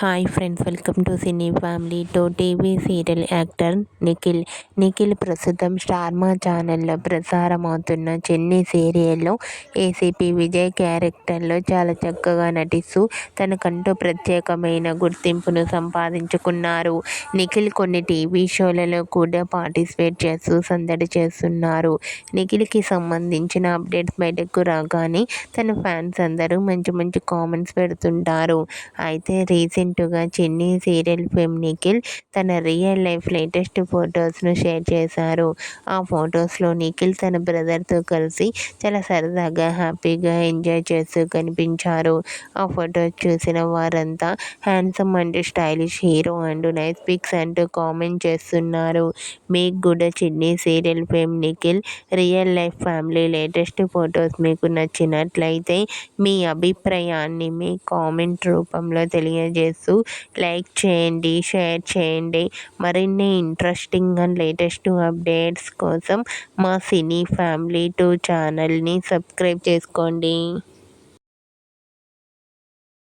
Hi friends, welcome to cine family. TV serial actor Nikhil ప్రస్తుతం star మా ఛానల్లో ప్రసారమవుతున్న చెన్ని సీరియల్లో ఏసీపీ విజయ్ క్యారెక్టర్లో చాలా చక్కగా నటిస్తూ తనకంటూ ప్రత్యేకమైన గుర్తింపును సంపాదించుకున్నారు. నిఖిల్ కొన్ని టీవీ షోలలో కూడా పార్టిసిపేట్ చేస్తూ సందడి చేస్తున్నారు. నిఖిల్కి సంబంధించిన అప్డేట్స్ బయటకు రాగానే తన ఫ్యాన్స్ అందరూ మంచి మంచి కామెంట్స్ పెడుతుంటారు. అయితే రీసెంట్గా చెన్ని సీరియల్ ఫేమ్ నిఖిల్ తన రియల్ లైఫ్ లేటెస్ట్ ఫొటోస్ను షేర్ చేశారు. ఆ ఫొటోస్లో నిఖిల్ తన బ్రదర్తో కలిసి చాలా సరదాగా హ్యాపీగా ఎంజాయ్ చేస్తూ కనిపించారు. ఆ ఫొటోస్ చూసిన వారంతా handsome and stylish hero and nice pics అంటూ కామెంట్ చేస్తున్నారు. మీకు కూడా చెన్ని serial fame Nikhil real life family latest photos మీకు నచ్చినట్లయితే మీ అభిప్రాయాన్ని మీ కామెంట్ రూపంలో తెలియజేస్తూ లైక్ చేయండి, షేర్ చేయండి. మరిన్ని ఇంట్రెస్టింగ్ అండ్ లేటెస్ట్ అప్డేట్స్ కోసం మా సినీ ఫ్యామిలీ 2 ఛానల్ని సబ్స్క్రైబ్ చేసుకోండి.